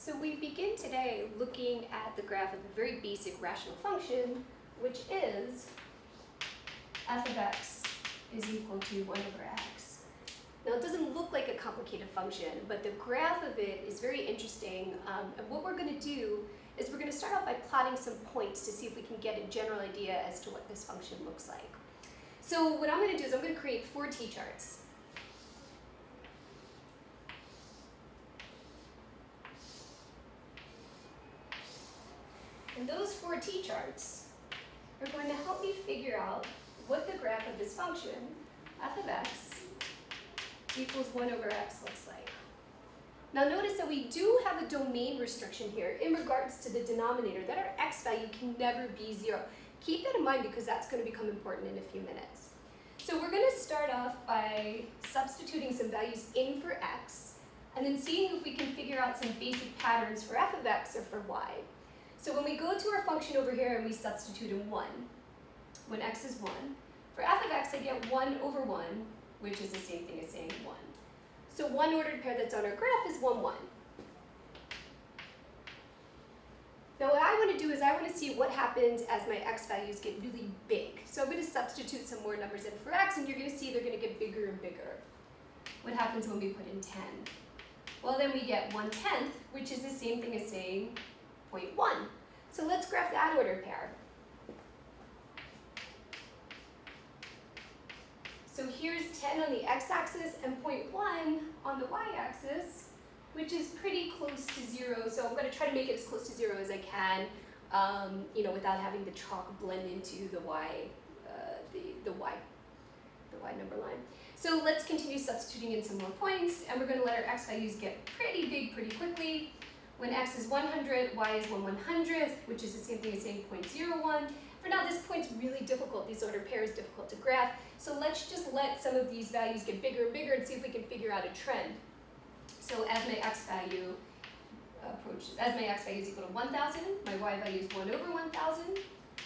So we begin today looking at the graph of a very basic rational function, which is f of x is equal to 1 over x. Now it doesn't look like a complicated function, but the graph of it is very interesting. And what we're going to do is we're going to start out by plotting some points to see if we can get a general idea as to what this function looks like. So what I'm going to do is I'm going to create 4 t-charts. And those 4 t-charts are going to help me figure out what the graph of this function, f of x, equals 1 over x looks like. Now notice that we do have a domain restriction here in regards to the denominator, that our x value can never be 0. Keep that in mind because that's going to become important in a few minutes. So we're going to start off by substituting some values in for x, and then seeing if we can figure out some basic patterns for f of x or for y. So when we go to our function over here and we substitute in 1, when x is 1, for f of x I get 1 over 1, which is the same thing as saying 1. So one ordered pair that's on our graph is 1, 1. Now what I want to do is I want to see what happens as my x values get really big. So I'm going to substitute some more numbers in for x, and you're going to see they're going to get bigger and bigger. What happens when we put in 10? Well, then we get 1/10, which is the same thing as saying 0.1. So let's graph that ordered pair. So here's 10 on the x-axis and 0.1 on the y-axis, which is pretty close to 0. So I'm going to try to make it as close to 0 as I can, without having the chalk blend into the y number line. So let's continue substituting in some more points, and we're going to let our x values get pretty big pretty quickly. When x is 100, y is 1/100th, which is the same thing as saying 0.01. For now, this point's really difficult. These ordered pairs difficult to graph. So let's just let some of these values get bigger and bigger and see if we can figure out a trend. So as my x value is equal to 1,000, my y value is 1 over 1,000,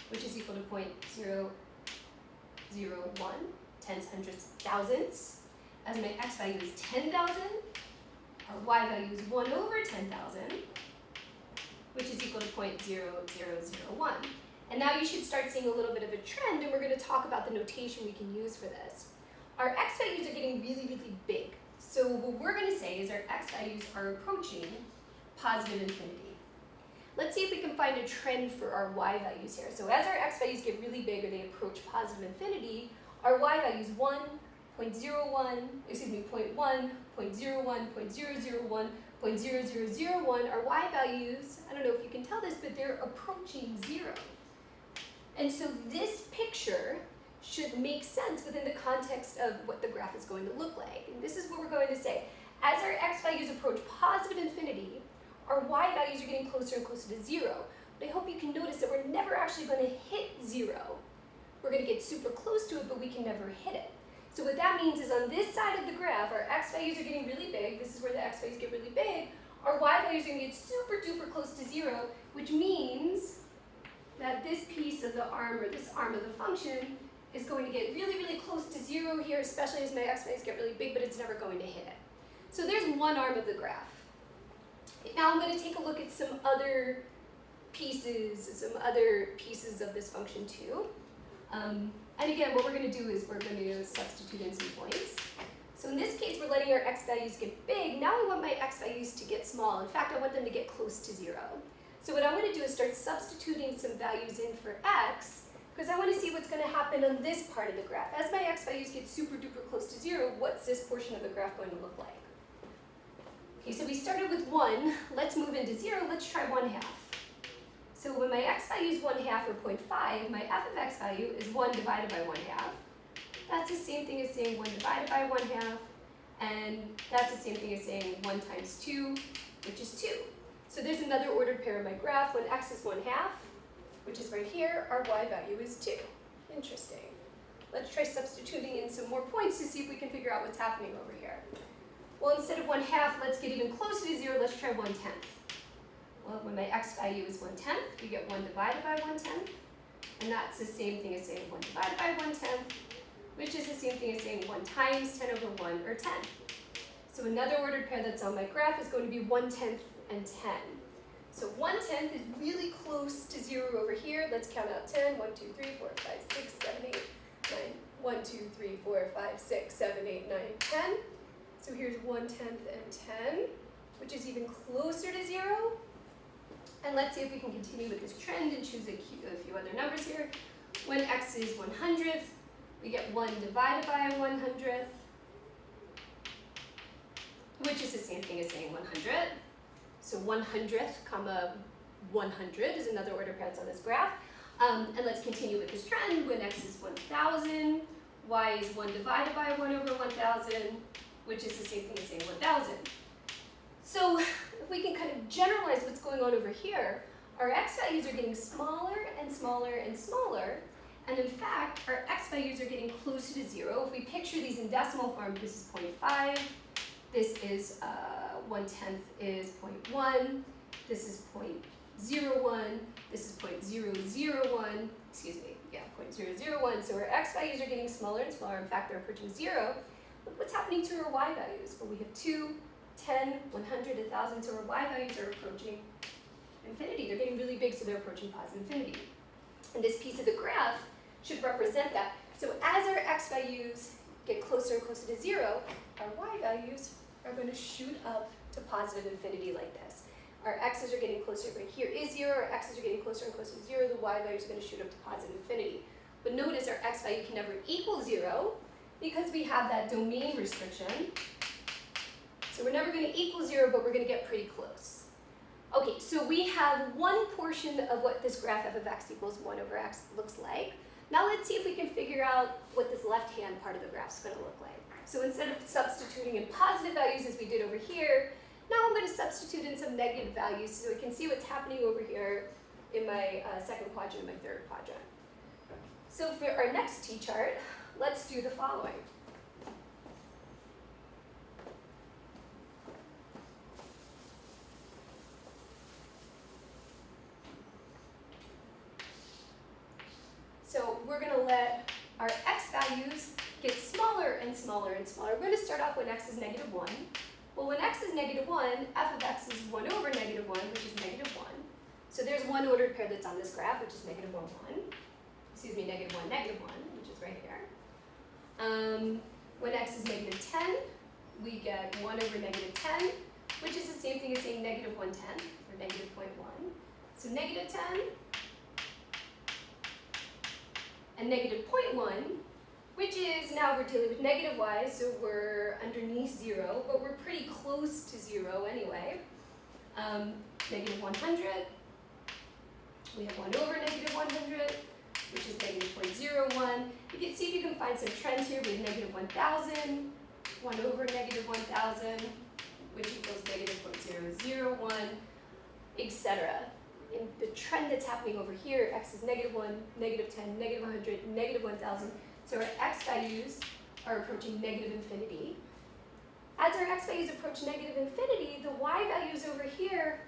which is equal to 0.001, tenths, hundredths, thousandths. As my x value is 10,000, our y value is 1 over 10,000, which is equal to 0.0001. And now you should start seeing a little bit of a trend, and we're going to talk about the notation we can use for this. Our x values are getting really big. So what we're going to say is our x values are approaching positive infinity. Let's see if we can find a trend for our y values here. So as our x values get really big or they approach positive infinity, our y values 1, 0.01, 0.1, 0.01, 0.001, 0.0001, our y values, I don't know if you can tell this, but they're approaching 0. And so this picture should make sense within the context of what the graph is going to look like. And this is what we're going to say. As our x values approach positive infinity, our y values are getting closer and closer to 0. But I hope you can notice that we're never actually going to hit 0. We're going to get super close to it, but we can never hit it. So what that means is on this side of the graph, our x values are getting really big. This is where the x values get really big. Our y values are going to get super duper close to 0, which means that this piece of the arm, or this arm of the function, is going to get really close to 0 here, especially as my x values get really big, but it's never going to hit it. So there's one arm of the graph. Now I'm going to take a look at some other pieces of this function too. And again, what we're going to do is we're going to substitute in some points. So in this case, we're letting our x values get big. Now I want my x values to get small. In fact, I want them to get close to 0. So what I'm going to do is start substituting some values in for x, because I want to see what's going to happen on this part of the graph. As my x values get super duper close to 0, what's this portion of the graph going to look like? Okay, so we started with 1. Let's move into 0. Let's try 1/2. So when my x value is 1/2 or 0.5, my f of x value is 1 divided by 1/2. That's the same thing as saying 1 divided by 1/2, and that's the same thing as saying 1 times 2, which is 2. So there's another ordered pair in my graph. When x is 1/2, which is right here, our y value is 2. Interesting. Let's try substituting in some more points to see if we can figure out what's happening over here. Well, instead of 1/2, let's get even closer to 0. Let's try 1/10. Well, when my x value is 1/10, we get 1 divided by 1/10, and that's the same thing as saying 1 divided by 1/10, which is the same thing as saying 1 times 10 over 1, or 10. So another ordered pair that's on my graph is going to be 1/10 and 10. So 1/10 is really close to 0 over here. Let's count out 10. 1, 2, 3, 4, 5, 6, 7, 8, 9. 1, 2, 3, 4, 5, 6, 7, 8, 9, 10. So here's 1/10 and 10, which is even closer to 0. And let's see if we can continue with this trend and choose a few other numbers here. When x is 100th, we get 1 divided by 100th, which is the same thing as saying 100. So 100th, comma 100 is another order pair that's on this graph. And let's continue with this trend. When x is 1,000, y is 1 divided by 1 over 1,000, which is the same thing as saying 1,000. So if we can kind of generalize what's going on over here, our x values are getting smaller and smaller and smaller. And in fact, our x values are getting closer to 0. If we picture these in decimal form, this is 0.5. This is 1/10 is 0.1. This is 0.01. This is 0.001. Excuse me, yeah, 0.001. So our x values are getting smaller and smaller. In fact, they're approaching 0. Look what's happening to our y values. Well, we have 2, 10, 100, 1,000. So our y values are approaching infinity. They're getting really big, so they're approaching positive infinity. And this piece of the graph should represent that. So as our x values get closer and closer to 0, our y values are going to shoot up to positive infinity like this. Our x's are getting closer, right here is 0, our x's are getting closer and closer to 0, the y value is going to shoot up to positive infinity. But notice our x value can never equal 0 because we have that domain restriction. So we're never going to equal 0, but we're going to get pretty close. Okay, so we have one portion of what this graph f of x equals 1 over x looks like. Now let's see if we can figure out what this left-hand part of the graph is going to look like. So instead of substituting in positive values as we did over here, now I'm going to substitute in some negative values so we can see what's happening over here in my second quadrant and my third quadrant. So for our next t-chart, let's do the following. So we're going to let our x values get smaller and smaller and smaller. We're going to start off when x is -1. Well, when x is -1, f of x is 1 over -1, which is -1. So there's one ordered pair that's on this graph, which is -1, 1. Excuse me, -1, -1, which is right here. When x is -10, we get 1 over -10, which is the same thing as saying -1/10, or -0.1. So -10 and -0.1, which is, now we're dealing with negative y, so we're underneath 0, but we're pretty close to 0 anyway. -100, we have 1 over -100, which is -0.01. You can see if you can find some trends here with -1,000, 1 over -1,000, which equals -0.001, etc. And the trend that's happening over here, x is -1, -10, -100, -1,000. So our x values are approaching negative infinity. As our x values approach negative infinity, the y values over here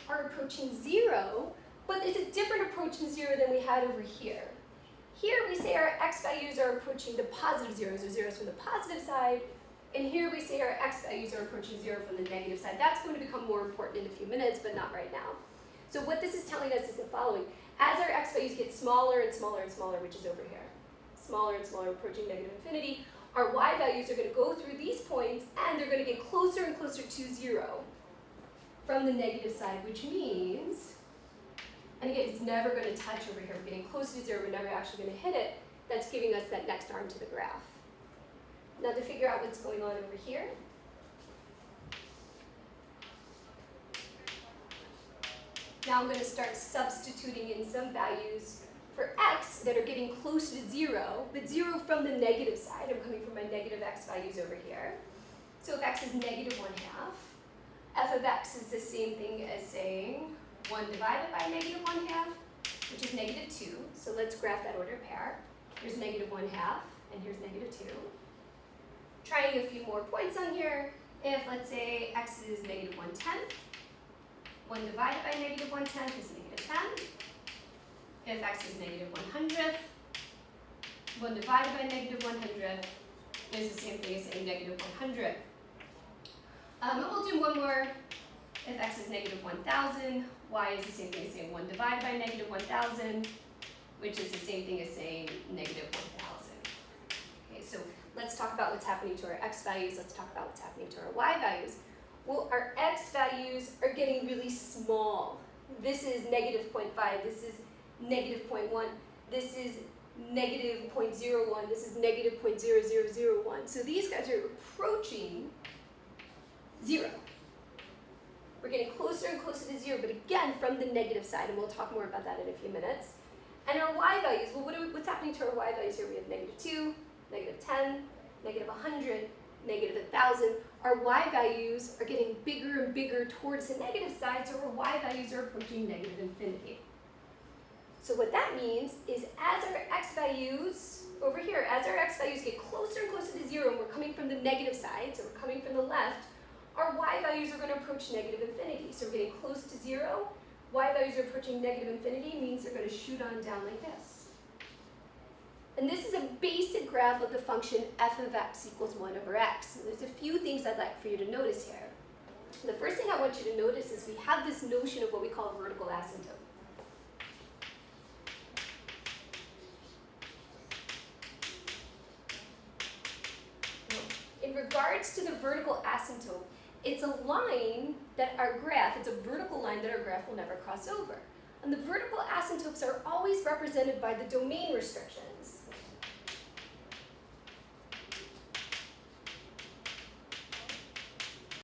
are approaching 0, but it's a different approach in 0 than we had over here. Here we say our x values are approaching the positive zeros, or zeros from the positive side, and here we say our x values are approaching 0 from the negative side. That's going to become more important in a few minutes, but not right now. So what this is telling us is the following. As our x values get smaller and smaller and smaller, which is over here, smaller and smaller, approaching negative infinity, our y values are going to go through these points, and they're going to get closer and closer to 0 from the negative side, which means, and again, it's never going to touch over here. We're getting closer to 0, we're never actually going to hit it. That's giving us that next arm to the graph. Now to figure out what's going on over here, now I'm going to start substituting in some values for x that are getting close to 0, but 0 from the negative side. I'm coming from my negative x values over here. So if x is -1/2, f of x is the same thing as saying 1 divided by -1/2, which is -2. So let's graph that ordered pair. Here's -1/2, and here's -2. Trying a few more points on here. If, let's say, x is -1/10, 1 divided by -1/10 is -10. If x is -100th, 1 divided by -100 is the same thing as saying -100. And we'll do one more If x is negative 1,000, y is the same thing as saying 1 divided by negative 1,000, which is the same thing as saying negative 1,000. Okay, so let's talk about what's happening to our x values. Let's talk about what's happening to our y values. Well, our x values are getting really small. This is negative 0.5, this is negative 0.1, this is negative 0.01, this is negative 0.0001. So these guys are approaching 0. We're getting closer and closer to 0, but again, from the negative side, and we'll talk more about that in a few minutes. And our y values, well, what's happening to our y values here? We have negative 2, negative 10, negative 100, negative 1,000. Our y values are getting bigger and bigger towards the negative side, so our y values are approaching negative infinity. So what that means is as our x values, over here, as our x values get closer and closer to 0, and we're coming from the negative side, so we're coming from the left, our y values are going to approach negative infinity. So we're getting close to 0, y values are approaching negative infinity, means they're going to shoot on down like this. And this is a basic graph of the function f of x equals 1 over x. And there's a few things I'd like for you to notice here. The first thing I want you to notice is we have this notion of what we call a vertical asymptote. In regards to the vertical asymptote, it's a line that our graph, it's a vertical line that our graph will never cross over. And the vertical asymptotes are always represented by the domain restrictions.